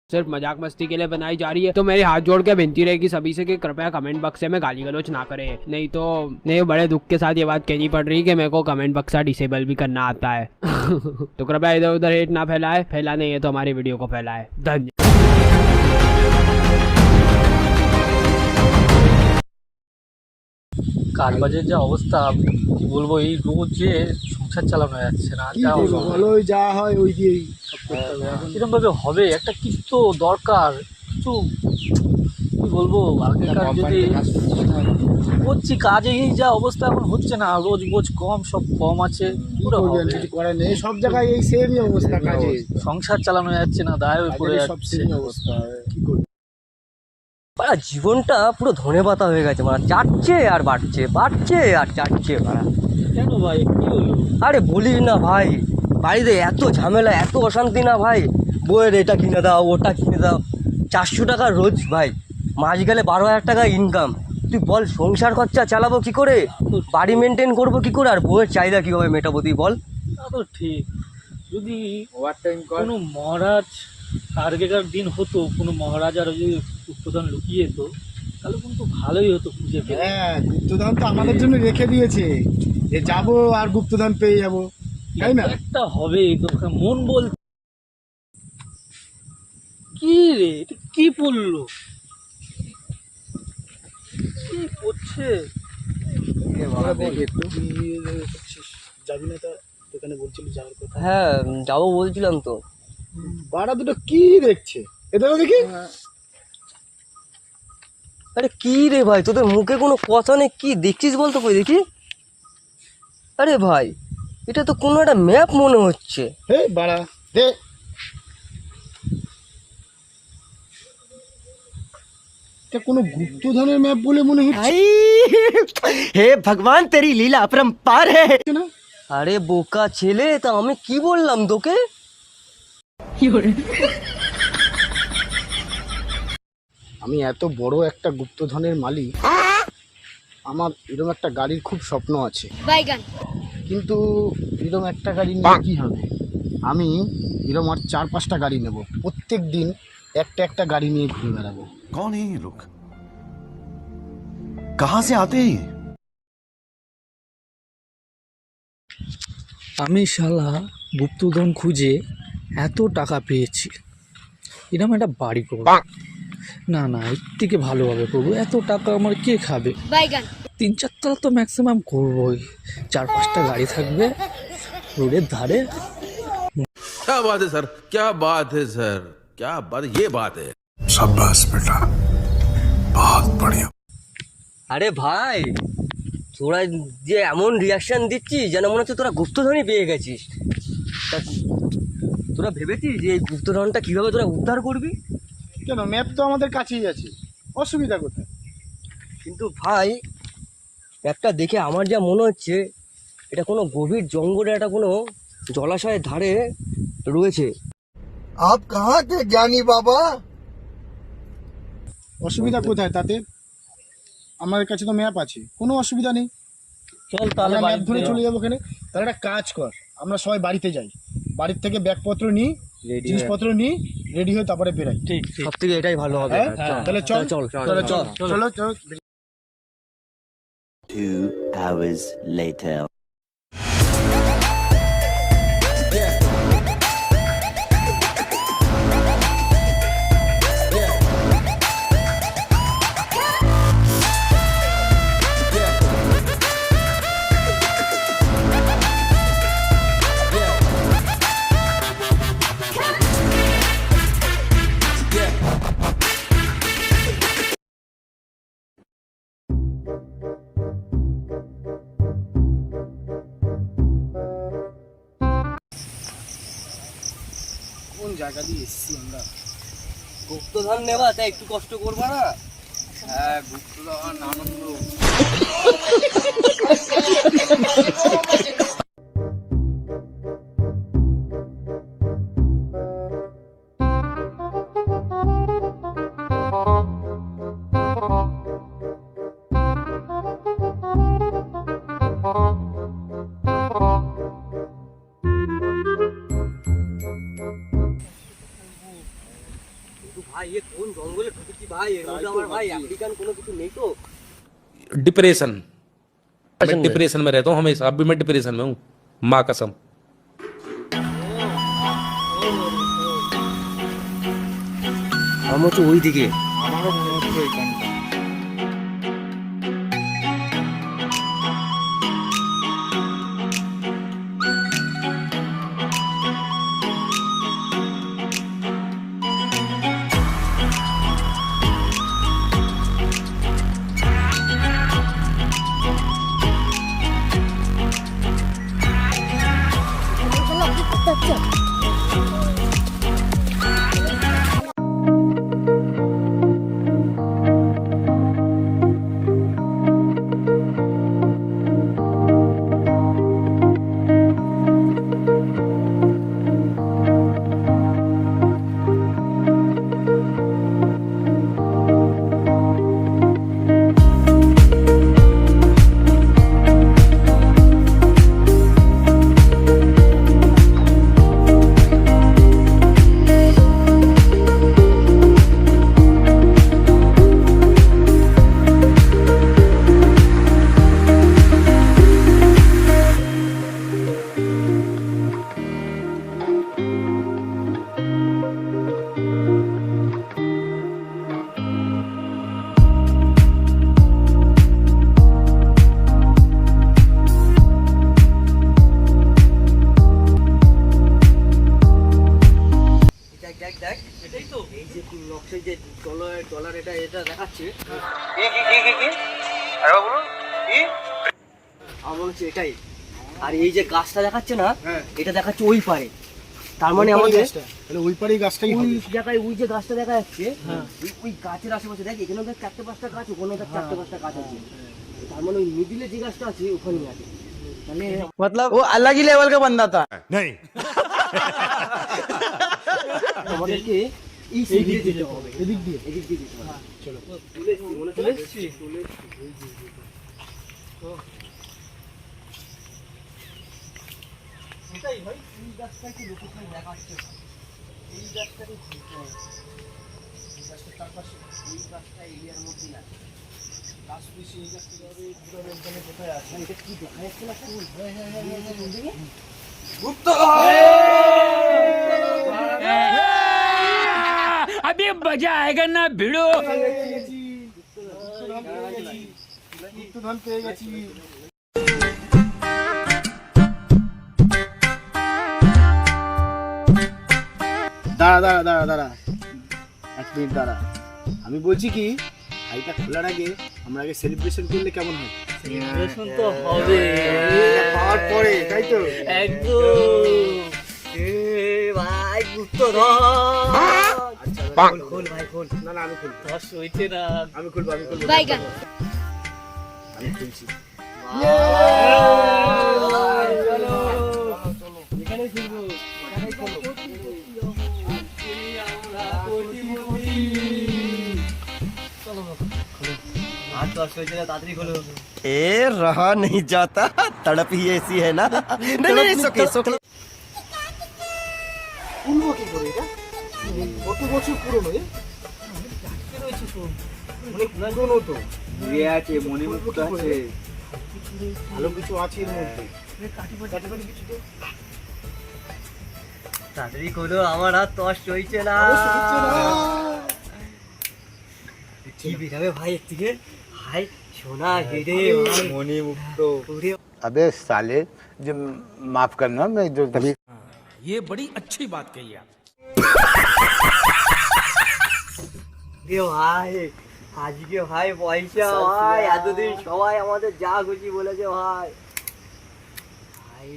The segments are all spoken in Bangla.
सिर्फ मजाक मस्ती के लिए बनाई जा रही है। तो मेरी हाथ जोड़ के विनती रहेगी सभी से कि कृपया कमेंट बक्स में गाली गलौज ना करें, नहीं तो नहीं बड़े दुख के साथ ये बात कहनी पड़ रही है कि मेरे को कमेंट बक्स डिसेबल भी करना आता है। तो कृपया इधर उधर हेट ना फैलाए, फैलाने है तो हमारी वीडियो को फैलाए। धन्यवाद। কাজবাজের যা অবস্থা কি বলবো, এই রোজ যে সংসার চালানো যাচ্ছে না, কি করবো বলো, ওই যা হয় ওই দিয়েই সব করতে হবে এখন। কিরকম ভাবে হবে, একটা কিছু তো দরকার, কিছু কি বলবো আগেকার যদি করছি কাজে এই যা অবস্থা এখন হচ্ছে না, রোজ রোজ কম, সব কম আছে, কি করবেন, কিছু করার নেই, সব জায়গায় এই সেমই অবস্থা, কাজে সংসার চালানো যাচ্ছে না, দায় হয়ে পড়ে সব যাচ্ছে। সেমই অবস্থা, কি করবো। পাড়া জীবনটা পুরো ধনে পাতা হয়ে গেছে, মানে চাটছে আর বাড়ছে, বাড়ছে আর চাটছে পাড়া। কেন ভাই কি হলো? আরে বলিস না ভাই, বাড়িতে এত ঝামেলা, এত অশান্তি না ভাই। বইয়ের এটা কিনে দাও, ওটা কিনে দাও, 400 টাকা রোজ ভাই, মাস গেলে 12,000 টাকা ইনকাম। তুই বল সংসার খরচা চালাবো কি করে, বাড়ি মেনটেন করবো কি করে, আর বইয়ের চাহিদা কীভাবে মেটাবো তুই বল। তা তো ঠিক, যদি ওভারটাইম কর। কোনো মহারাজ আগেকার দিন হতো, কোনো মহারাজ আর যদি গুপ্তধন লুকিয়ে যেত তাহলে কিন্তু ভালোই হতো খুঁজে পেলে। হ্যাঁ, গুপ্তধন তো আমাদের জন্য রেখে দিয়েছে, যে যাবো আর গুপ্তধন পেয়ে যাবো, তাই না? একটা হবে দোকান, মন বল। কি রে, এটা কি পড়লো, কি পড়ছে? দেখি একটু, যাবি না তা দোকানে বলছিলি যাওয়ার কথা? হ্যাঁ যাবো বলছিলাম তো। বাড়া দুটো কি দেখছে, এটা দেখি। আরে কি রে ভাই, তোদের মুখে কোনো কথা নেই, কি দেখছিস বলতো কই দেখি। আরে ভাই এটা তো কোনো একটা ম্যাপ মনে হচ্ছে। হে বাড়া দে, এটা কোনো গুপ্তধনের ম্যাপ বলে মনে হচ্ছে हे भगवान तेरी लीला अपरंपार है। না। আরে বোকা ছেলে, তা আমি কি বললাম তোকে। আমি এত বড় একটা গুপ্তধনের মালিক, আমার এরকম একটা গাড়ির খুব স্বপ্ন আছে, কিন্তু এরকম একটা গাড়ি নিয়ে কি হবে। আমি এরকম আর 4-5টা গাড়ি নেব, প্রত্যেক দিন একটা একটা গাড়ি নিয়ে ঘুরে বেড়াবো। कौन है ये लोग, कहां से आते हैं? আমি শালা গুপ্তধন খুঁজে এত টাকা পেয়েছি, এরকম একটা বাড়ি করবো। না না, এর থেকে ভালোভাবে করবো, এত টাকা আমার কে খাবে। 3-4 তলা তো ম্যাক্সিমাম করবোই, 4-5টা গাড়ি থাকবে রোডের ধারে। क्या बात है सर, क्या बात है सर, क्या बात, ये बात है। शाबाश बेटा, बहुत बढ़िया। আরে ভাই তোরা যে এমন রিয়াকশন দিচ্ছিস যেন মনে হচ্ছে তোরা গুপ্তধনই পেয়ে গেছিস। তা তোরা ভেবেছিস যে এই গুপ্তধনটা কীভাবে তোরা উদ্ধার করবি? কেন, ম্যাপ তো আমাদের কাছেই আছে, অসুবিধা কোথায়? কিন্তু ভাই একটা দেখে আমার যা মনে হচ্ছে, এটা কোনো গভীর জঙ্গলে একটা কোনো জলাশয়ের ধারে রয়েছে। आप कहाँ थे ज्ञानी बाबा? অসুবিধা কোথায় তাতে? আমাদের কাছে তো ম্যাপ আছে, কোনো অসুবিধা নেই। চল তাহলে আমরা ম্যাপ ধরে বাড়িতে চলে যাবো ওখানে। তাহলে একটা কাজ কর, আমরা সবাই বাড়িতে যাই, বাড়ির থেকে ব্যাগপত্র নিই, জিনিসপত্র নিই, রেডি হয়ে তারপরে বেরাই। ঠিক ঠিক। সব থেকে এটাই ভালো হবে। হ্যাঁ, তাহলে চল চল চলো চল চলো চলো। 2 hours later. কোন জায়গা দিয়ে এসছি আমরা? গুপ্তধন নেবা, তাই একটু কষ্ট করবা না? হ্যাঁ, গুপ্তধন আনন্দ। কিন্তু ভাই এ কোন জঙ্গলে ঢুকেছি ভাই, এর মধ্যে আমার ভাই আফ্রিকান কোনো কিছু নেই তো? डिप्रेशन, मैं डिप्रेशन में रहता हूँ हमेशा, अब भी मैं डिप्रेशन में हूँ, माँ कसम। আমার হচ্ছে ওই দিকে। আমারও মনে হচ্ছে এইখানটা। দেখ এটাই তো, এই যে নকশায় যে ডলার এটা দেখাচ্ছে। আমার মনে হচ্ছে এটাই। আর এই যে গাছটা দেখাচ্ছে না, এটা দেখাচ্ছে ওই পারে। তার মানে আমাদের তাহলে ওই পারেই গাছটাই ওই হবে। জায়গায় ওই যে গাছটা দেখা যাচ্ছে, ওই গাছের আশেপাশে দেখ, এখানে দেখ 4-5টা গাছ, ওখানে দেখ 4-5টা গাছ আছে। তার মানে ওই মিডিলে যে গাছটা আছে ওখানেই আছে। তাহলে मतलब वो अलग ही लेवल का बंदा था। नहीं আমাদেরকে এই সাইড দিয়ে যেতে হবে, এদিক দিয়ে। এদিক দিয়ে যেতে হবে। চলো। মনে চলে এসেছি। এটাই ভাই, এই গাছটা কি লোকেশন দেখাচ্ছে না। এই গাছটাকে ঘুরতে হবে। এই গাছটা তার পাশে, এই গাছটা এরিয়ার মধ্যেই আছে। গাছ পিছু এই গাছটা যাবে, ঘুরাবে এখানে কোথায় আছে? এটা কি দেখা যাচ্ছে না? ফুল। কোন দিকে? अभी मजा आएगा ना भिड़ो। গুপ্তধন পেয়ে গেছি। দাঁড়া এক মিনিট দাঁড়া। আমি বলছি কি, হাইটা খোলার আগে আমরা আগে সেলিব্রেশন করলে কেমন হয়? সেলিব্রেশন তো হবে পাওয়ার পরে, তাই তো? একদম। এ ভাই গুপ্তধন। আচ্ছা খোল ভাই খোল। না আমি খুলবো। ধস হইছে না। আমি খুলবো। আমি খুলছি। এখানেই খুলবো। এখানেই খুলবো। हाथ तो सोच रहा तातरी खोलो। ए रहा नहीं जाता, तड़प ही ऐसी है ना। नहीं सोके খুলবো কি করে এটা? কত বছর পুরনো এ? অনেক পুরনো তো। ঘুরে আছে, মণিমুক্ত আছে, ভালো কিছু আছে এর মধ্যে। কাটি কিছু তো। তাড়াতাড়ি খোলো, আমার হাত তো সইছে না। কি বেরাবে ভাই এর থেকে? হাই সোনা হেরে মণিমুক্ত। अबे साले, जो माफ करना, मैं जो तभी ये बड़ी अच्छी बात कही आप। রে ভাই, আজকে ভাই পয়সা ভাই, এতদিন সবাই আমাদের যা খুশি বলেছে ভাই। ভাই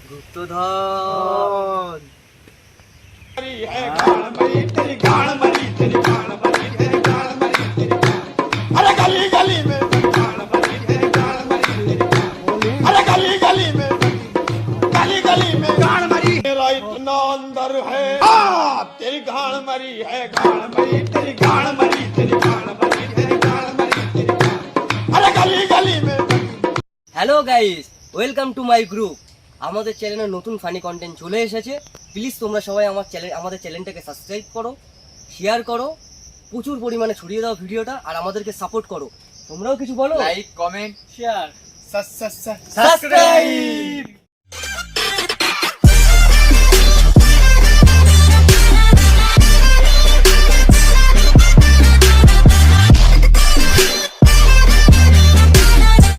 গুপ্তধন। Hello guys, welcome to my group. আমাদের চ্যানেলে নতুন ফানি কন্টেন্ট চলে এসেছে। প্লিজ তোমরা সবাই আমাদের চ্যানেলটাকে সাবস্ক্রাইব করো, শেয়ার করো, প্রচুর পরিমাণে ছড়িয়ে দাও ভিডিওটা, আর আমাদেরকে সাপোর্ট করো। তোমরাও কিছু বলো। Like, comment, share, subscribe.